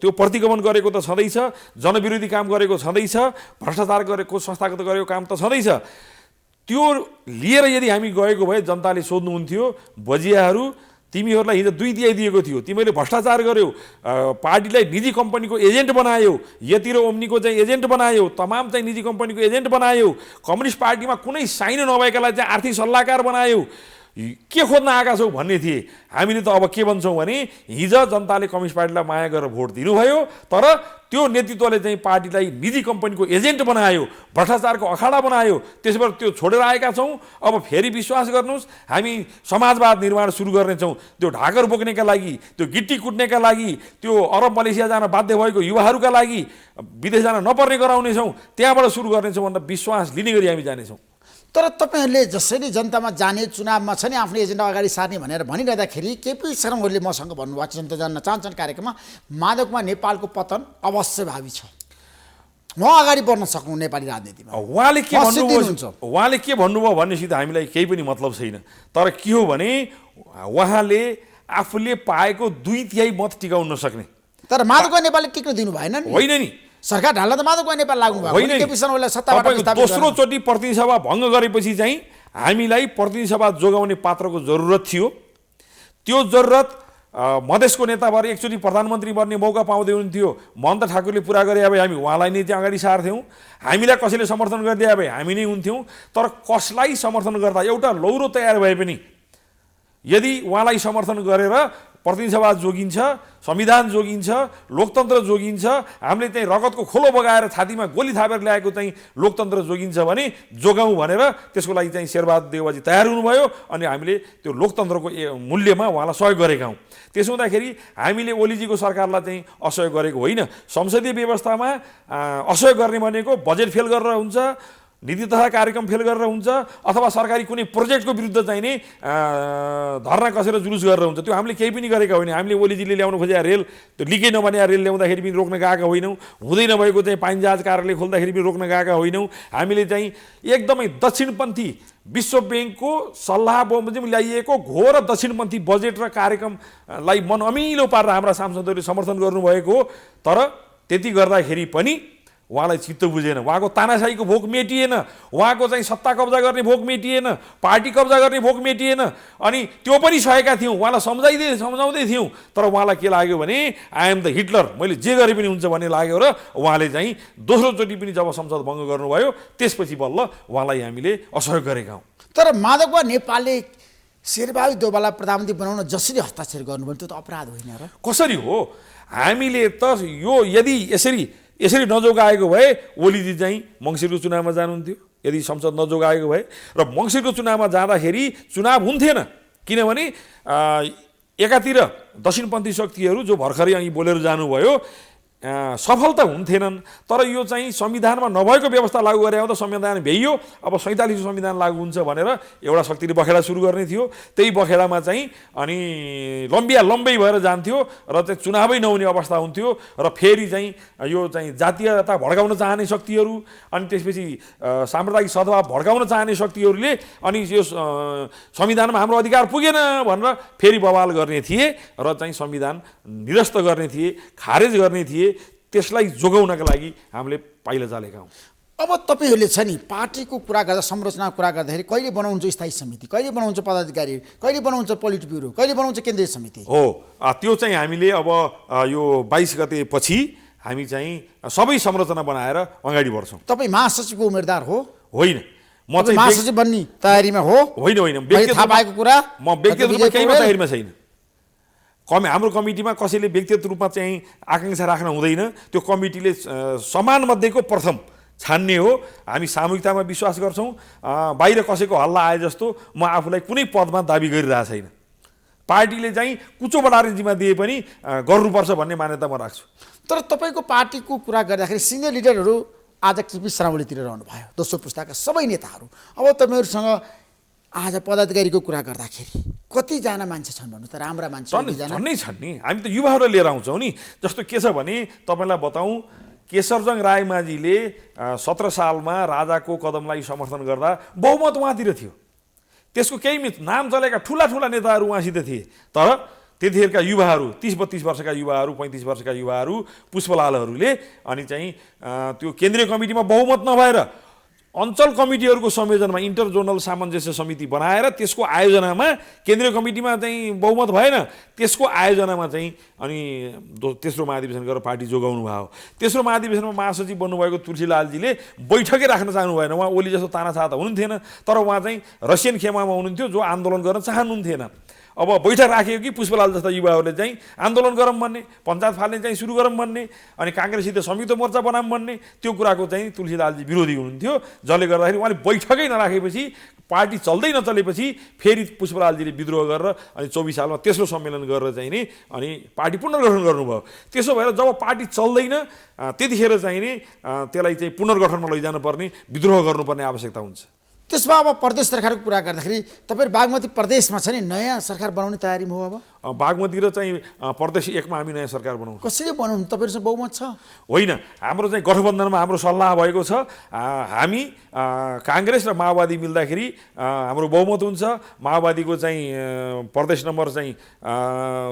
त्यो प्रतिगमन गरेको त छँदैछ जनविरोधी काम गरेको छँदैछ भ्रष्टाचार गरेको संस्थागत गरेको काम त छँदैछ त्यो लिएर यदि हामी गएको भए जनताले सोध्नुहुन्थ्यो बजियाहरू तिमीहरूलाई हिजो 2 दियाइ दिएको थियो, तिमीले भ्रष्टाचार गर्यौ, पार्टीलाई निजी कम्पनीको एजेन्ट बनायौ, यति र ओम्नीको चाहिँ एजेन्ट बनायौ, तमाम चाहिँ निजी कम्पनीको एजेन्ट बनायौ, कम्युनिस्ट पार्टीमा कुनै साइन नभएकालाई चाहिँ आर्थिक सल्लाहकार बनायौ, के खोज्न आएका छौ भन्ने थिए। हामीले त अब के भन्छौँ भने हिजो जनताले कम्युनिस्ट पार्टीलाई माया गरेर भोट दिनुभयो, तर त्यो नेतृत्वले चाहिँ पार्टीलाई निजी कम्पनीको एजेन्ट बनायो, भ्रष्टाचारको अखाडा बनायो, त्यसबाट त्यो छोडेर आएका छौँ। अब फेरि विश्वास गर्नुहोस्, हामी समाजवाद निर्माण सुरु गर्नेछौँ। त्यो ढाकर बोक्नेका लागि, त्यो गिट्टी कुट्नेका लागि, त्यो अरब मलेसिया जान बाध्य भएको युवाहरूका लागि विदेश जान नपर्ने गराउनेछौँ, त्यहाँबाट सुरु गर्नेछौँ भनेर विश्वास लिने गरी हामी जानेछौँ। तर तपाईँहरूले जसरी जनतामा जाने, चुनावमा छ नि आफ्नो एजेन्डा अगाडि सार्ने भनेर भनिरहँदाखेरि केपी शर्मा ओलीले मसँग भन्नुभएको छ जनता जान्न चाहन्छन् कार्यक्रममा, माधव कुमार नेपालको पतन अवश्यभावी छ, उहाँ अगाडि बढ्न सक्नु नेपाली राजनीतिमा। उहाँले के भन्नुभयो भन्नेसित हामीलाई केही पनि मतलब छैन। तर के हो भने उहाँले आफूले पाएको 2/3 मत टिकाउन नसक्ने। तर माधव कुमार नेपालले टिक्न दिनु भएन नि, होइन नि, सरकार ढाल्न त माधव कुमार नेपाल लाग्नु भएको। दोस्रो चोटि प्रतिनिधि सभा भङ्ग गरेपछि चाहिँ हामीलाई प्रतिनिधि सभा जोगाउने पात्रको जरुरत थियो। त्यो जरुरत मधेसको नेता भएर एकचोटि प्रधानमन्त्री बन्ने मौका पाउँदै हुन्थ्यो। महन्त ठाकुरले पुरा गरे भए हामी उहाँलाई नै चाहिँ अगाडि सार्थ्यौँ, हामीलाई कसैले समर्थन गरिदिए भए हामी नै हुन्थ्यौँ। तर कसलाई समर्थन गर्दा एउटा लौरो तयार भए पनि यदि उहाँलाई समर्थन गरेर प्रतिनिधि सभा जोगिन्छ, संविधान जोगिन्छ, लोकतन्त्र जोगिन्छ, हामीले चाहिँ रगतको खोलो बगाएर छातीमा गोली थापेर ल्याएको चाहिँ लोकतन्त्र जोगिन्छ भने जोगाउँ भनेर त्यसको लागि चाहिँ शेरबहादुर देउवाजी तयार हुनुभयो। अनि हामीले त्यो लोकतन्त्रको मूल्यमा उहाँलाई सहयोग गरेका हौँ। त्यसो हुँदाखेरि हामीले ओलीजीको सरकारलाई चाहिँ असहयोग गरेको होइन। संसदीय व्यवस्थामा असहयोग गर्ने भनेको बजेट फेल गरेर हुन्छ, नीति तथा कार्यक्रम फेल गरेर हुन्छ, अथवा सरकारी कुनै प्रोजेक्टको विरुद्ध चाहिँ नै धरना कसेर जुलुस गरेर हुन्छ। त्यो हामीले केही पनि गरेका होइन। हामीले ओलीजीले ल्याउनु खोजेका रेल, त्यो लिकै नबने रेल ल्याउँदाखेरि पनि रोक्न गएका होइनौँ, हुँदै नभएको चाहिँ पानी जहाज कार्यालय खोल्दाखेरि पनि रोक्न गएका होइनौँ। हामीले चाहिँ एकदमै दक्षिणपन्थी विश्व ब्याङ्कको सल्लाह बमोजिम ल्याइएको घोर दक्षिणपन्थी बजेट र कार्यक्रमलाई मन अमिलो पारेर हाम्रा सांसदहरूले समर्थन गर्नुभएको हो। तर त्यति गर्दाखेरि पनि उहाँलाई चित्त बुझेन, उहाँको तानाशाहीको भोक मेटिएन, उहाँको चाहिँ सत्ता कब्जा गर्ने भोक मेटिएन, पार्टी कब्जा गर्ने भोक मेटिएन। अनि त्यो पनि सहेका थियौँ, उहाँलाई सम्झाउँदै थियौँ। तर उहाँलाई के लाग्यो भने आई एम द हिटलर, मैले जे गरे पनि हुन्छ भन्ने लाग्यो र उहाँले चाहिँ दोस्रोचोटि पनि जब संसद भङ्ग गर्नुभयो त्यसपछि बल्ल उहाँलाई हामीले असहयोग गरेका हौँ। तर माधव कुमार नेपालले शेरबहादुर देउवालाई प्रधानमन्त्री बनाउन जसरी हस्ताक्षर गर्नुभयो त्यो त अपराध होइन र? कसरी हो? हामीले त यो यदि यसरी नजोगाएको भए ओलीजी चाहिँ मङ्सिरको चुनावमा जानुहुन्थ्यो। यदि संसद नजोगाएको भए र मङ्सिरको चुनावमा जाँदाखेरि चुनाव हुन्थेन, किनभने एकातिर दक्षिणपन्थी शक्तिहरू जो भर्खरै अघि बोलेर जानुभयो सफल त हुन्थेनन्। तर यो चाहिँ संविधानमा नभएको व्यवस्था लागू गरे त संविधान भ्याइयो, अब 47 संविधान लागू हुन्छ भनेर एउटा शक्तिले बखेडा सुरु गर्ने थियो। त्यही बखेडामा चाहिँ अनि लम्बै भएर जान्थ्यो र चाहिँ चुनावै नहुने अवस्था हुन्थ्यो। र फेरि चाहिँ यो चाहिँ जातीयता भड्काउन चाहने शक्तिहरू, अनि त्यसपछि साम्प्रदायिक सद्भाव भड्काउन चाहने शक्तिहरूले अनि यो संविधानमा हाम्रो अधिकार पुगेन भनेर फेरि बवाल गर्ने थिए र चाहिँ संविधान निरस्त गर्ने थिए, खारेज गर्ने थिए। त्यसलाई जोगाउनका लागि हामीले पाइला चालेका हौँ। अब तपाईँहरूले छ नि पार्टीको कुरा गर्दा, संरचनाको कुरा गर्दाखेरि कहिले बनाउँछ स्थायी समिति, कहिले बनाउँछ पदाधिकारी, कहिले बनाउँछ पोलिट ब्युरो, कहिले बनाउँछ केन्द्रीय समिति हो। त्यो चाहिँ हामीले अब यो 22 गते पछि हामी चाहिँ सबै संरचना बनाएर अगाडि बढ्छौँ। तपाईँ महासचिवको उम्मेदवार हो? होइन, म चाहिँ महासचिव बन्ने तयारीमा हो? होइन, थाहा पाएको कुरा म व्यक्तिगत रूपमा केहीमा तयारीमा छैन। हाम्रो कमिटीमा कसैले व्यक्तिगत रूपमा चाहिँ आकाङ्क्षा राख्न हुँदैन। त्यो कमिटीले समान मध्येको प्रथम छान्ने हो। हामी सामूहिकतामा विश्वास गर्छौँ। बाहिर कसैको हल्ला आए जस्तो म आफूलाई कुनै पदमा दाबी गरिरहेको छैन। पार्टीले चाहिँ कुचो बढाएर जिम्मा दिए पनि गर्नुपर्छ भन्ने मान्यता म राख्छु। तर तपाईँको पार्टीको कुरा गर्दाखेरि सिनियर लिडरहरू आज केपी शर्मा ओलीतिर रहनु भयो, दोस्रो पुस्ताका सबै नेताहरू। अब तपाईँहरूसँग आज पदाधिकारीको कुरा गर्दाखेरि कतिजना मान्छे छन् भन्नु त? राम्रा मान्छे झन्नै छन् नि। हामी त युवाहरूलाई लिएर आउँछौँ नि। जस्तो के छ भने तपाईँलाई बताउँ, केशरजङ रायमाझीले 17 सालमा राजाको कदमलाई समर्थन गर्दा बहुमत उहाँतिर थियो। त्यसको केही नाम चलेका ठुला नेताहरू उहाँसित थिए। तर त्यतिखेरका युवाहरू, 30-32 वर्षका युवाहरू, 35 वर्षका युवाहरू, पुष्पलालहरूले अनि चाहिँ त्यो केन्द्रीय कमिटीमा बहुमत नभएर अञ्चल कमिटीहरूको संयोजनमा इन्टर जोनल सामञ्जस्य समिति बनाएर त्यसको आयोजनामा केन्द्रीय कमिटीमा चाहिँ बहुमत भएन, त्यसको आयोजनामा चाहिँ अनि तेस्रो महाधिवेशन गरेर पार्टी जोगाउनु भयो। तेस्रो महाधिवेशनमा महासचिव बन्नुभएको तुलसीलालजीले बैठकै राख्न चाहनु भएन। उहाँ ओली जस्तो तानाशाह त हुनुहुन्थेन, तर उहाँ चाहिँ रसियन खेमामा हुनुहुन्थ्यो जो आन्दोलन गर्न चाहनुहुन्थेन। अब बैठक राखेको कि पुष्पलाल जस्ता युवाहरूले चाहिँ आन्दोलन गरौँ भन्ने, पञ्चायत फाल्ने चाहिँ सुरु गरौँ भन्ने, अनि काङ्ग्रेससित संयुक्त मोर्चा बनाऊँ भन्ने, त्यो कुराको चाहिँ तुलसीलालजी विरोधी हुनुहुन्थ्यो, जसले गर्दाखेरि उहाँले बैठकै नराखेपछि पार्टी चल्दै नचलेपछि फेरि पुष्पलालजीले विद्रोह गरेर अनि 24 सालमा तेस्रो सम्मेलन गरेर चाहिँ नि अनि पार्टी पुनर्गठन गर्नुभयो। त्यसो भएर जब पार्टी चल्दैन त्यतिखेर चाहिँ नि त्यसलाई चाहिँ पुनर्गठनमा लैजानु पर्ने, विद्रोह गर्नुपर्ने आवश्यकता हुन्छ। त्यसमा अब प्रदेश सरकारको कुरा गर्दाखेरि तपाईहरु बागमती प्रदेशमा छ नि नयाँ सरकार बनाउने तयारीमा हो? अब बागमती र चाहिँ प्रदेश 1 मा हामी नयाँ सरकार बनाउँछौँ। कसरी बनाउनु? तपाईहरुसँग बहुमत छ? होइन, हाम्रो चाहिँ गठबन्धनमा हाम्रो सल्लाह भएको छ। हामी काङ्ग्रेस र माओवादी मिल्दाखेरि हाम्रो बहुमत हुन्छ। माओवादीको चाहिँ प्रदेश नम्बर चाहिँ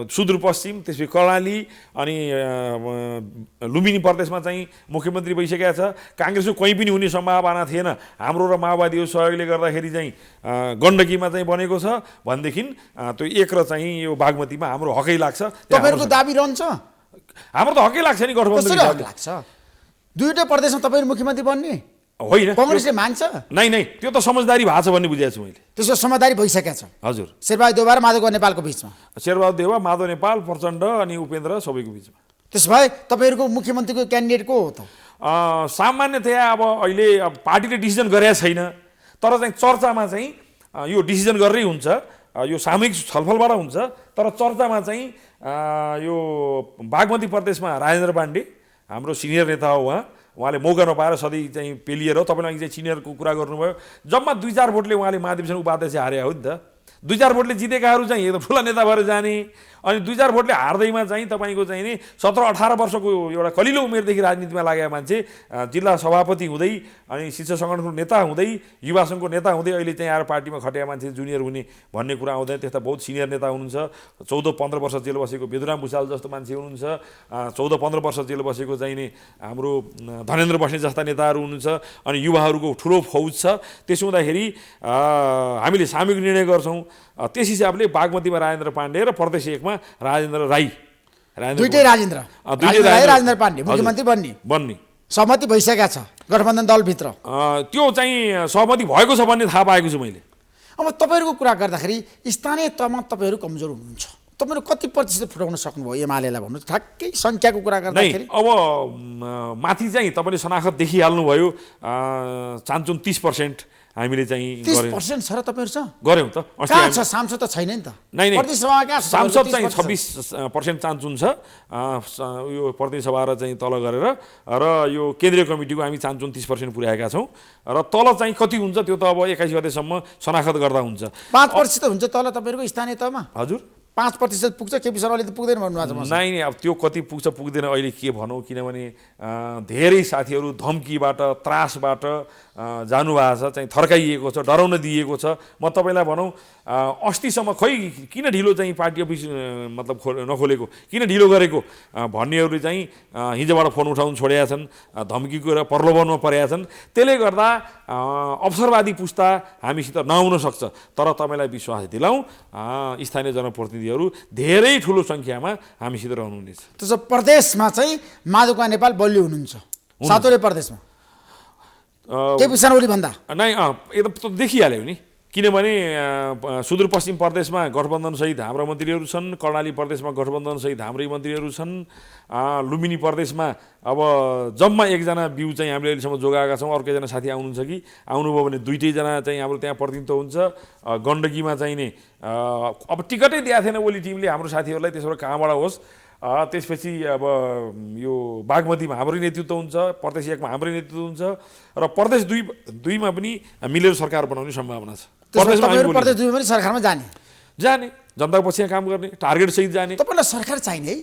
सुदूरपश्चिम, त्यसपछि कर्णाली अनि लुम्बिनी प्रदेशमा चाहिँ मुख्यमन्त्री भइसकेका छ। काङ्ग्रेसको कहीँ पनि हुने सम्भावना थिएन। हाम्रो र माओवादीको सहयोगले गर्दाखेरि चाहिँ गण्डकीमा चाहिँ बनेको छ भनेदेखि त्यो 1 र चाहिँ यो बागमतीमा हाम्रो हकै लाग्छ। तपाईहरुको दाबी रहन्छ? हाम्रो त हकै लाग्छ नि गठबन्धन लाग्छ। दुईटै प्रदेशमा तपाईहरु मुख्यमन्त्री बन्ने होइन? कांग्रेसले मान्छ? नै त्यो त समझदारी भएको छ भन्ने बुझेको छु मैले। त्यसको समझदारी भइसकेको छ। हजुर, शेरबहादुर देउवा र माधव नेपालको बीचमा, शेरबहादुर देउवा, माधव नेपाल, प्रचण्ड अनि उपेन्द्र सबैको बीचमा। त्यसो भए तपाईहरुको मुख्यमन्त्रीको क्यान्डिडेट को हो त? सामान्यतया अब अहिले पार्टीले डिसिजन गरेको छैन, तर चाहिँ चर्चामा चाहिँ यो डिसिजन गरेरै हुन्छ, यो सामूहिक छलफलबाट हुन्छ। तर चर्चामा चाहिँ यो बागमती प्रदेशमा राजेन्द्र पाण्डे हाम्रो सिनियर नेता हो। उहाँले मौका नपाएर सधैँ चाहिँ पेलिएर हो। तपाईँले चाहिँ सिनियरको कुरा गर्नुभयो। जम्मा 2-4 भोटले उहाँले महाधिवेशन उपाध्यक्ष हारे हो नि त। 2-4 भोटले जितेकाहरू चाहिँ एकदम ठुला नेता भएर जाने, अनि 2-4 भोटले हार्दैमा चाहिँ तपाईँको चाहिँ नि 17-18 वर्षको एउटा कलिलो उमेरदेखि राजनीतिमा लागेका मान्छे जिल्ला सभापति हुँदै अनि शिक्षा सङ्गठनको नेता हुँदै युवा सङ्घको नेता हुँदै अहिले चाहिँ आएर पार्टीमा खटेका मान्छे जुनियर हुने भन्ने कुरा आउँदैन। त्यस्ता बहुत सिनियर नेता हुनुहुन्छ। 14-15 वर्ष जेल बसेको बेदुराम भुषाल जस्तो मान्छे हुनुहुन्छ। 14-15 वर्ष जेल बसेको चाहिँ नि हाम्रो धनेन्द्र बस्नेत जस्ता नेताहरू हुनुहुन्छ। अनि युवाहरूको ठुलो फौज छ। त्यसो हुँदाखेरि हामीले सामूहिक निर्णय गर्छौँ। त्यस हिसाबले बागमतीमा राजेन्द्र पाण्डे र प्रदेश 1 मा राजेन्द्र राई, दुईटै राजेन्द्र पाण्डे मुख्यमन्त्री बन्ने सहमति भइसकेको छ गठबन्धन दलभित्र। त्यो चाहिँ सहमति भएको छ भन्ने थाहा पाएको छु मैले। अब तपाईँहरूको कुरा गर्दाखेरि स्थानीय तहमा तपाईँहरू कमजोर हुनुहुन्छ। तपाईँहरू कति प्रतिशत फुटाउन सक्नुभयो एमालेलाई भन्नु ठ्याक्कै सङ्ख्याको कुरा गर्दाखेरि? अब माथि चाहिँ तपाईँले शनाखत देखिहाल्नुभयो। चान्चुन 30% हामीले चाहिँ 30% छ र तपाईँहरूसँग गऱ्यौँ त। कहाँ छ? सांसद त छैन नि त। नै प्रदेश सभामा कहाँ छ? सांसद चाहिँ 26% चान्चुन छ यो प्रदेश सभा र चाहिँ तल गरेर, र यो केन्द्रीय कमिटीको हामी चान्चुन 30% पुर्याएका छौँ। र तल चाहिँ कति हुन्छ त्यो त अब 21 गतेसम्म शनाखत गर्दा हुन्छ। 5% हुन्छ तल तपाईँहरूको स्थानीय तहमा? हजुर, 5% पुग्छ। केपी शर्माले त पुग्दैन भन्नुभएको छ। नै अब त्यो कति पुग्छ पुग्दैन अहिले के भनौँ, किनभने धेरै साथीहरू धम्कीबाट त्रासबाट जानुभएको छ, चाहिँ थर्काइएको छ, डराउन दिएको छ। म तपाईँलाई भनौँ अस्तिसम्म खै किन ढिलो चाहिँ पार्टी अफिस मतलब नखोलेको, किन ढिलो गरेको भन्नेहरूले चाहिँ हिजोबाट फोन उठाउन छोडेका छन्, धम्कीको र प्रलोभनमा परेका छन्। त्यसले गर्दा अवसरवादी पुस्ता हामीसित नआउन सक्छ। तर तपाईँलाई विश्वास दिलाउँ स्थानीय जनप्रतिनिधिहरू धेरै ठुलो सङ्ख्यामा हामीसित रहनुहुनेछ। त्यसो प्रदेशमा चाहिँ माधव नेपाल बलियो हुनुहुन्छ सातवटै प्रदेशमा केपी शर्माले भन्दा? नै एकदम देखिहाल्यो नि, किनभने सुदूरपश्चिम प्रदेशमा गठबन्धनसहित हाम्रा मन्त्रीहरू छन्, कर्णाली प्रदेशमा गठबन्धनसहित हाम्रै मन्त्रीहरू छन्, लुम्बिनी प्रदेशमा अब जम्मा 1 जना बिउ चाहिँ हामीले अहिलेसम्म जोगाएका छौँ। अर्को एकजना साथी आउनुहुन्छ कि आउनुभयो भने 2टै जना चाहिँ हाम्रो त्यहाँ प्रतिनिधित्व हुन्छ। गण्डकीमा चाहिँ नि अब टिकटै दिएको थिएन ओली टिमले हाम्रो साथीहरूलाई, त्यसबाट कहाँबाट होस्। त्यसपछि अब यो बागमतीमा हाम्रै नेतृत्व हुन्छ, प्रदेश 1 मा हाम्रै नेतृत्व हुन्छ, र प्रदेश 2 मा पनि मिलेर सरकार बनाउने सम्भावना छ। प्रदेश 2 पनि सरकारमा जाने जनताको पक्षमा काम गर्ने टार्गेट सहित जाने। तपाईँलाई सरकार चाहिने है?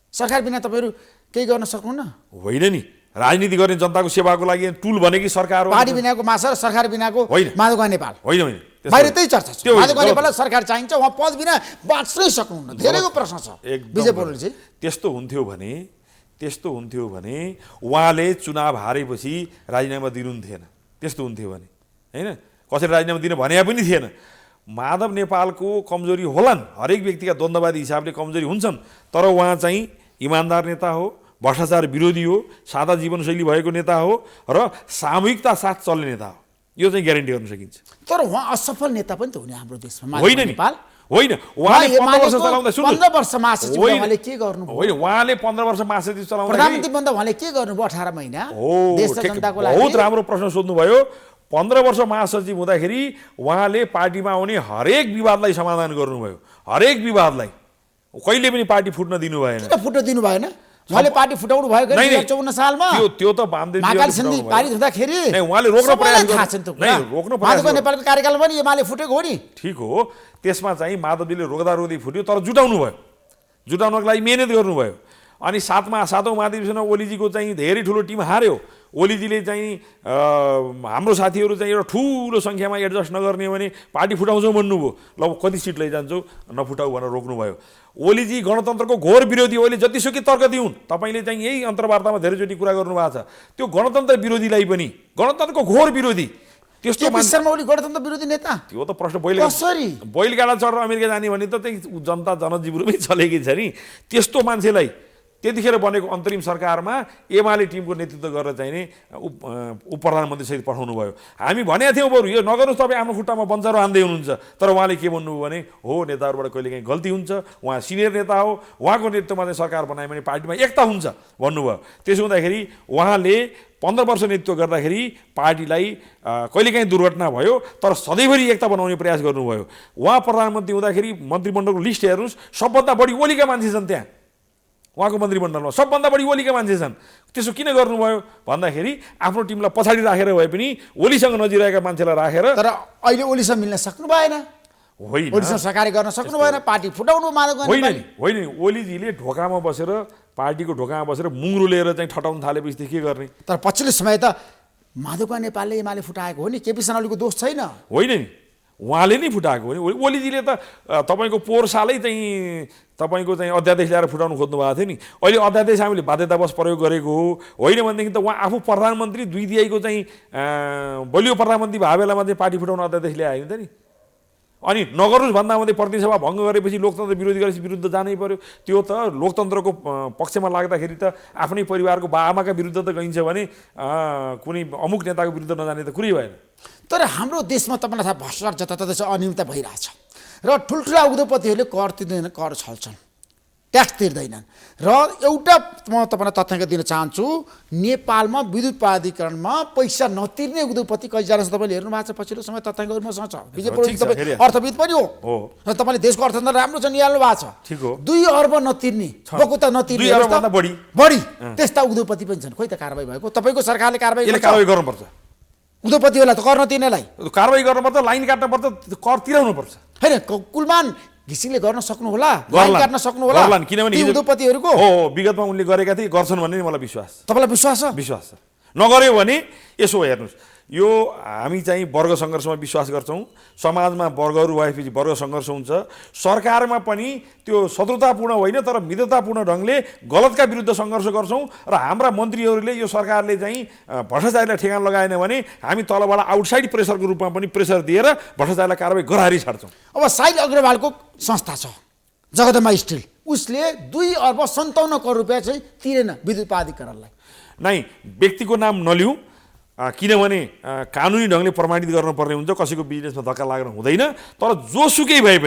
सरकार बिना तपाईँहरू केही गर्न सक्नुहुन्न? होइन नि, राजनीति गर्ने जनताको सेवाको लागि टुल भनेकै सरकार हो। पार्टी बिनाको माछा र सरकार बिनाको माधव नेपाल होइन। बाहिर त्यही चर्चा छ। माधव नेपाललाई सरकार चाहिन्छ, उहाँ पद बिना बाँच्नै सक्नुहुन्न। धेरैको प्रश्न छ। विजय पौडेल चाहिँ त्यस्तो हुन्थ्यो भने उहाँले चुनाव हारेपछि राजीनामा दिनुहुन्थेन। त्यस्तो हुन्थ्यो भने होइन कसरी राजीनामा दिन भने पनि थिएन। माधव नेपालको कमजोरी होलान्, हरेक व्यक्तिका द्वन्द्ववादी हिसाबले कमजोरी हुन्छन्, तर उहाँ चाहिँ इमान्दार नेता हो, भ्रष्टाचार विरोधी हो, सादा जीवनशैली भएको नेता हो र सामूहिकता साथ चल्ने नेता हो, यो चाहिँ ग्यारेन्टी गर्न सकिन्छ। तर उहाँ असफल नेता पनि त हुने हाम्रो देशमा होइन नि, होइन उहाँले 15 वर्ष चलाउँदा 15 वर्ष महासचिव उहाँले के गर्नु होइन उहाँले 15 वर्ष महासचिव चलाउँदा प्रधानमन्त्री बन्दा उहाँले के गर्नुभयो 18 महिना देश र जनताको लागि? बहुत राम्रो प्रश्न सोध्नुभयो। 15 वर्ष महासचिव हुँदाखेरि उहाँले पार्टीमा आउने हरेक विवादलाई समाधान गर्नुभयो, हरेक विवादलाई, कहिले पनि पार्टी फुट्न दिनु भएन। किन फुट्न दिनु भएन? उहाँले पार्टी फुटाउनु भयो 2054 सालमा त्यो त वामदेवजी महाकाली सन्धि पारित हुँदाखेरि उहाँले रोक्न प्रयास थाहा छ नि त कुरा। रोक्न प्रयास माधव नेपालको कार्यकालमा पनि एमाले फुटेको हो नि। ठिक हो, त्यसमा चाहिँ माधवजीले रोक्दा रोक्दै फुट्यो, तर जुटाउनु भयो, जुटाउनको लागि मेहनत गर्नुभयो। अनि सातौँ महाधिवेशनमा ओलीजीको चाहिँ धेरै ठुलो टिम हार्यो। ओलीजीले चाहिँ हाम्रो साथीहरू चाहिँ एउटा ठुलो सङ्ख्यामा एडजस्ट नगर्ने भने पार्टी फुटाउँछौँ भन्नुभयो, ल कति सिट लैजान्छौ नफुटाउ भनेर रोक्नुभयो। ओलीजी गणतन्त्रको घोर विरोधी, ओली जतिसुकै तर्क दिउन्, तपाईँले चाहिँ यही अन्तर्वार्तामा धेरैचोटि कुरा गर्नुभएको छ, त्यो गणतन्त्र विरोधीलाई पनि गणतन्त्रको घोर विरोधी त्यस्तो शर्मा ओली गणतन्त्र विरोधी नेता? त्यो त प्रश्न बैलगाडा चढेर अमेरिका जाने भने त त्यही जनता जनजीवनमै चलेकै छ नि। त्यस्तो मान्छेलाई त्यतिखेर बनेको अन्तरिम सरकारमा एमाले टिमको नेतृत्व गरेर चाहिँ नि उप प्रधानमन्त्रीसहित पठाउनु भयो। हामी भनेका थियौँ बरु यो नगर्नुहोस्, तपाईँ आफ्नो खुट्टामा बन्चारो हान्दै हुनुहुन्छ, तर उहाँले के भन्नुभयो भने हो नेताहरूबाट कहिलेकाहीँ गल्ती हुन्छ, उहाँ सिनियर नेता हो, उहाँको नेतृत्वमा चाहिँ सरकार बनायो भने पार्टीमा एकता हुन्छ भन्नुभयो। त्यसो हुँदाखेरि उहाँले 15 वर्ष नेतृत्व गर्दाखेरि पार्टीलाई कहिलेकाहीँ दुर्घटना भयो, तर सधैँभरि एकता बनाउने प्रयास गर्नुभयो। उहाँ प्रधानमन्त्री हुँदाखेरि मन्त्रीमण्डलको लिस्ट हेर्नुहोस्, सबभन्दा बढी ओलीका मान्छे छन् त्यहाँ, उहाँको मन्त्रीमण्डलमा सबभन्दा बढी ओलीका मान्छे छन्। त्यसो किन गर्नुभयो भन्दाखेरि आफ्नो टिमलाई पछाडि राखेर भए पनि ओलीसँग नजिरहेका मान्छेलाई राखेर। तर अहिले ओलीसँग मिल्न सक्नु भएन, होइन ओलीसँग सहकारी गर्न सक्नु भएन, पार्टी फुटाउनु माधव होइन ओलीजीले ढोकामा बसेर पार्टीको ढोकामा बसेर मुङ्ग्रो लिएर चाहिँ ठटाउन थालेपछि के गर्ने? तर पछिल्लो समय त माधव नेपालले एमाले फुटाएको हो नि, केपी शर्मा ओलीको दोष छैन। होइन नि, उहाँले नै फुटाएको हो नि। ओलीजीले त तपाईँको पोहोर सालै चाहिँ तपाईँको चाहिँ अध्यादेश ल्याएर फुटाउनु खोज्नु भएको थियो नि। अहिले अध्यादेश हामीले बाध्यतावश प्रयोग गरेको हो, होइन भनेदेखि त उहाँ आफू प्रधानमन्त्री दुई दिएको चाहिँ बलियो प्रधानमन्त्री भए बेलामा चाहिँ पार्टी फुटाउन अध्यादेश ल्यायो नि त नि। अनि नगर्नुहोस् भन्दा मात्रै प्रतिनिधि सभा भङ्ग गरेपछि लोकतन्त्र विरोधी गरेपछि विरुद्ध जानै पर्यो। त्यो त लोकतन्त्रको पक्षमा लाग्दाखेरि त आफ्नै परिवारको बाआमाका विरुद्ध त गइन्छ भने कुनै अमुक नेताको विरुद्ध नजाने त कुरै भएन। तर हाम्रो देशमा तपाईँलाई थाहा भ्रष्टाचार जताततै अनियमितता भइरहेछ र ठुल्ठुला उद्योगपतिहरूले कर तिर्दैन, कर छल्छन्, ट्याक्स तिर्दैनन्। र एउटा म तपाईँलाई तथ्याङ्क दिन चाहन्छु, नेपालमा विद्युत प्राधिकरणमा पैसा नतिर्ने उद्योगपति कतिजना छ तपाईँले हेर्नु भएको छ पछिल्लो समय? तथ्याङ्कहरू मसँग छ। विजय पौडेल तपाईँ अर्थविद पनि हो र तपाईँले देशको अर्थतन्त्र राम्रो छ निहाल्नु भएको छ। ठिक हो, 2 अर्ब नतिर्ने बकुता नतिर्ने बढी त्यस्ता उद्योगपति पनि छन्। खोइ त कारबाही भएको? तपाईँको सरकारले कारबाही गर्नुपर्छ, उद्योगपतिहरूलाई त कर नतिर्नेलाई कारबाही गर्नुपर्छ, लाइन काट्नुपर्छ, कर तिराउनुपर्छ। होइन कुलमान घिसिङले गर्न सक्नु होला, लाइन काट्न सक्नु होला, किनभने उद्योगपतिहरूको हो विगतमा उनले गरेका थिए, गर्छन् भन्ने मलाई विश्वास। तपाईँलाई विश्वास छ? विश्वास छ। नगर्यो भने यसो हेर्नुहोस्, यो हामी चाहिँ वर्ग सङ्घर्षमा विश्वास गर्छौँ, समाजमा वर्गहरू भएपछि वर्ग सङ्घर्ष हुन्छ, सरकारमा पनि त्यो शत्रुतापूर्ण होइन तर मित्रतापूर्ण ढङ्गले गलतका विरुद्ध सङ्घर्ष गर्छौँ। र हाम्रा मन्त्रीहरूले यो सरकारले चाहिँ भ्रष्टाचारीलाई ठेगान लगाएन भने हामी तलबाट आउटसाइड प्रेसरको रूपमा पनि प्रेसर दिएर भ्रष्टाचारीलाई कारबाही गरारी छाड्छौँ। अब साहिल अग्रवालको संस्था छ जगदम्बा स्टिल, उसले 2 अर्ब 57 करोड रुपियाँ चाहिँ तिरेन विद्युत प्राधिकरणलाई। नै व्यक्तिको नाम नलिउँ, किनभने कानुनी ढङ्गले प्रमाणित गर्नुपर्ने हुन्छ, कसैको बिजनेसमा धक्का लाग्न हुँदैन। तर जोसुकै भए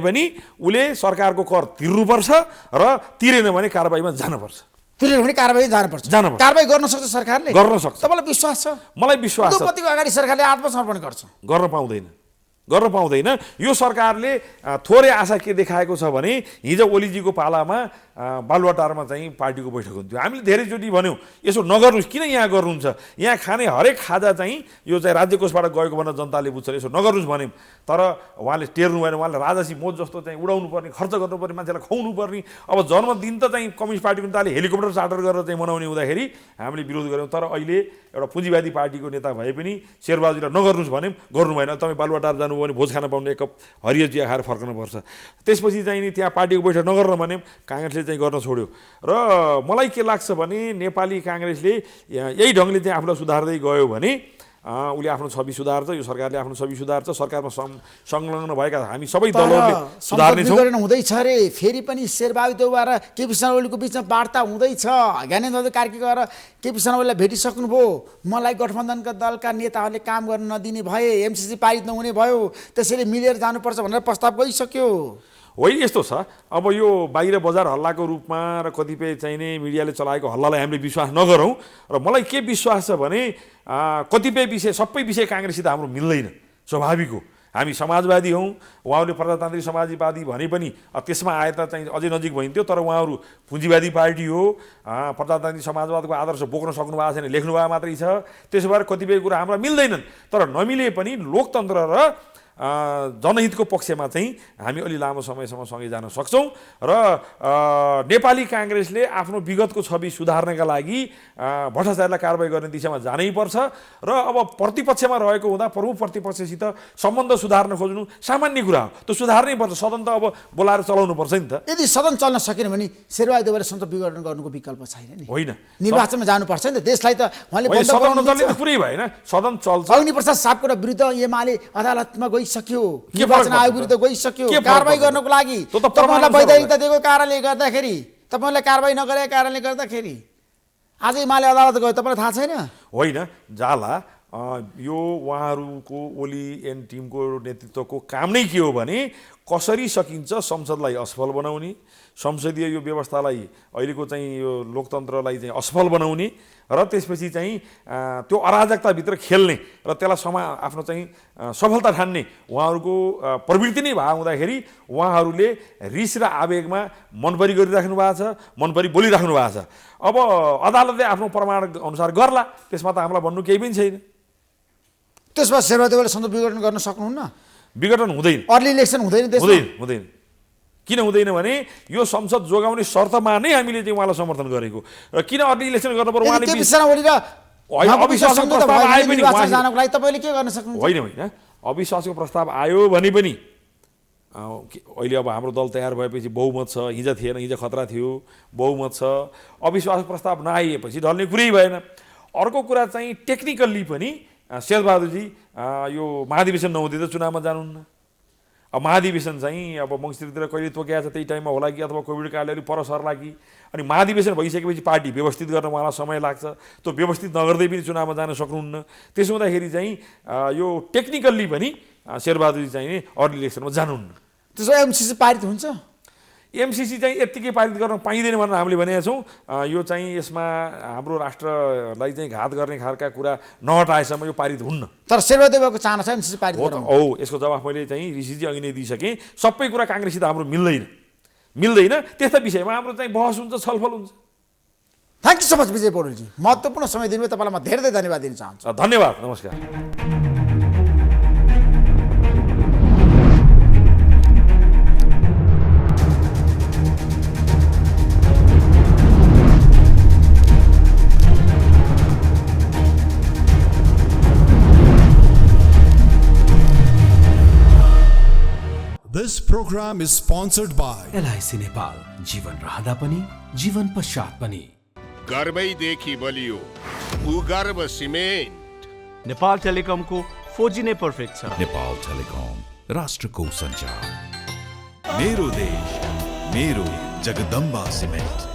पनि उसले सरकारको कर तिर्नुपर्छ र तिरेन भने कारबाहीमा जानुपर्छ। तिरेन भने कारबाही जानुपर्छ। कारबाही गर्न सक्छ सरकारले? गर्न सक्छ। तपाईँलाई विश्वास छ? मलाई विश्वास छ। उद्योगपतिको अगाडि सरकारले आत्मसमर्पण गर्छ? गर्न पाउँदैन। यो सरकारले थोरै आशा के देखाएको छ भने हिजो ओलीजीको पालामा बालुवाटारमा चाहिँ पार्टीको बैठक हुन्थ्यो, हामीले धेरैचोटि भन्यौँ यसो नगर्नुहोस्, किन यहाँ गर्नुहुन्छ, यहाँ खाने हरेक खाजा चाहिँ यो चाहिँ राज्य कोषबाट गएको भनेर जनताले बुझ्छ, यसो नगर्नुहोस् भन्यौँ। तर उहाँले टेर्नु भएन, उहाँले राजासी मोज जस्तो चाहिँ उडाउनु पर्ने, खर्च गर्नुपर्ने, मान्छेलाई खुवाउनु पर्ने। अब जन्मदिन त चाहिँ कम्युनिस्ट पार्टीको नेताले हेलिकप्टर चार्टर गरेर चाहिँ मनाउने हुँदाखेरि हामीले विरोध गऱ्यौँ। तर अहिले एउटा पुँजीवादी पार्टीको नेता भए पनि शेरबहादुरलाई नगर्नुहोस् भन्यौँ, गर्नु भएन। तपाईँ बालुवाटार जानुभयो भने भोज खान पाउने 1 कप हरियो चिया खाएर फर्कनुपर्छ। त्यसपछि चाहिँ नि त्यहाँ पार्टीको बैठक नगर्न भन्यौँ, काङ्ग्रेसले चाहिँ गर्न छोड्यो र मलाई के लाग्छ भने नेपाली काङ्ग्रेसले यही ढङ्गले चाहिँ आफूलाई सुधार्दै गयो भने उसले आफ्नो छवि सुधार्छ, यो सरकारले आफ्नो छवि सुधार्छ, सरकारमा संलग्न भएका हामी सबै दलहरूले सुधार्नेछौँ। हुँदैछ अरे फेरि पनि शेरबहादुर देउवा र केपी शर्मा ओलीको बिचमा वार्ता हुँदैछ। ज्ञानेन्द्र कार्की गएर केपी शर्मा ओलीलाई भेटिसक्नुभयो। मलाई गठबन्धनका दलका नेताहरूले काम गर्न नदिने भए, एमसिसी पारित नहुने भयो, त्यसैले मिलेर जानुपर्छ भनेर प्रस्ताव गइसक्यो। होइन यस्तो छ, अब यो बाहिर बजार हल्लाको रूपमा र कतिपय चाहिने मिडियाले चलाएको हल्लालाई हामीले विश्वास नगरौँ। र मलाई के विश्वास छ भने कतिपय विषय, सबै विषय काङ्ग्रेससित हाम्रो मिल्दैन, स्वाभाविक हो। हामी समाजवादी हौँ, उहाँहरूले प्रजातान्त्रिक समाजवादी भने पनि त्यसमा आए त चाहिँ अझै नजिक भइन्थ्यो। तर उहाँहरू पुँजीवादी पार्टी हो, प्रजातान्त्रिक समाजवादको आदर्श बोक्न सक्नु भएको छैन, लेख्नु भएको मात्रै छ। त्यसो भएर कतिपय कुरा हाम्रा मिल्दैनन्। तर नमिले पनि लोकतन्त्र र जनहितको पक्षमा चाहिँ हामी अलि लामो समयसम्म सँगै जान सक्छौँ। र नेपाली काङ्ग्रेसले आफ्नो विगतको छवि सुधार्नका लागि भ्रष्टाचारलाई कारबाही गर्ने दिशामा जानै पर्छ। र अब प्रतिपक्षमा रहेको हुँदा प्रमुख प्रतिपक्षसित सम्बन्ध सुधार्न खोज्नु सामान्य कुरा हो, त्यो सुधार्नै पर्छ। सदन त अब बोलाएर चलाउनु पर्छ नि त। यदि सदन चल्न सकेन भने शेरबहादुर देउवाले संसद विघटन गर्नुको विकल्प छैन नि। होइन, निर्वाचनमा जानुपर्छ नि त। देशलाई त उहाँले सदन नचल्ने त कुरै भएन, सदन चल्छ। अग्निप्रसाद सापकोटा विरुद्ध एमाले अदालतमा गइसक्यो, निर्वाचन आयोग विरुद्ध गइसक्यो कारबाही गर्नको लागि। तपाईँलाई वैधानिकता दिएको कारणले गर्दाखेरि, तपाईँलाई कारबाही नगरेको कारणले गर्दाखेरि आज एमाले अदालत गयो, तपाईँलाई थाहा छैन? होइन जाला, यो उहाँहरूको ओली एन्ड टिमको नेतृत्वको काम नै के हो भने कसरी सकिन्छ संसदलाई असफल बनाउने, संसदीय यो व्यवस्थालाई अहिलेको चाहिँ यो लोकतन्त्रलाई चाहिँ असफल बनाउने र त्यसपछि चाहिँ त्यो अराजकताभित्र खेल्ने र त्यसलाई आफ्नो चाहिँ सफलता ठान्ने उहाँहरूको प्रवृत्ति नै भएको हुँदाखेरि उहाँहरूले रिस र आवेगमा मनपरी गरिराख्नु भएको छ, मनपरी बोलिराख्नु भएको छ। अब अदालतले आफ्नो प्रमाण अनुसार गर्ला, त्यसमा त हामीलाई भन्नु केही पनि छैन। त्यसमा शेरबहादुर देउवाले संसद विघटन गर्न सक्नुहुन्न? विघटन हुँदैन, अर्ली इलेक्सन हुँदैन, हुँदैन। किन हुँदैन भने यो संसद जोगाउने शर्तमा नै हामीले चाहिँ उहाँलाई समर्थन गरेको। र किन अर्ली इलेक्सन गर्नु पर्यो? उहाँले अविश्वासको प्रस्ताव आए पनि जानको लागि तपाईँले के गर्न सक्नुहुन्छ? होइन, अविश्वासको प्रस्ताव आयो भने पनि अहिले अब हाम्रो दल तयार भएपछि बहुमत छ, हिजो थिएन, हिजो खतरा थियो, बहुमत छ। अविश्वासको प्रस्ताव नआइएपछि ढल्ने कुरै भएन। अर्को कुरा चाहिँ टेक्निकल्ली पनि शेरबहादुरजी यो महाधिवेशन नहुँदै त चुनावमा जानुहुन्न। अब महाधिवेशन चाहिँ अब मङ्सिरतिर कहिले तोकिया छ, त्यही टाइममा होला कि अथवा कोभिड कालले अलिक पर सर्ला कि। अनि महाधिवेशन भइसकेपछि पार्टी व्यवस्थित गर्न उहाँलाई समय लाग्छ, त्यो व्यवस्थित नगर्दै पनि चुनावमा जान सक्नुहुन्न। त्यसो हुँदाखेरि चाहिँ यो टेक्निकल्ली पनि शेरबहादुरजी चाहिँ अर्ली इलेक्सनमा जानुहुन्न। त्यसो एमसिसी पारित हुन्छ? एमसिसी चाहिँ यत्तिकै पारित गर्न पाइँदैन भनेर हामीले भनेका छौँ। यो चाहिँ यसमा हाम्रो राष्ट्रलाई चाहिँ घात गर्ने खालका कुरा नहटाएसम्म यो पारित हुन्न। तर शेरबहादुर देउवाको चाहना छ एमसिसी पारित गरौँ। हो, यसको जवाफ मैले चाहिँ ऋषिजी अघि नै दिइसकेँ। सबै कुरा काङ्ग्रेससित हाम्रो मिल्दैन। त्यस्ता विषयमा हाम्रो चाहिँ बहस हुन्छ, छलफल हुन्छ। थ्याङ्क यू सो मच विजय पौडेलजी, महत्त्वपूर्ण समय दिनुभयो, तपाईँलाई म धेरै धन्यवाद दिन चाहन्छु। धन्यवाद, नमस्कार। This program is sponsored by LIC Nepal, जीवन रहँदा पनि जीवन पश्चात पनि। गर्भैदेखि बलियो भूगर्भ सिमेन्ट। नेपाल टेलिकमको 4G नै पर्फेक्ट छ। नेपाल टेलिकम, राष्ट्रको सञ्चार। मेरो देश, मेरो जगदम्बा सिमेन्ट।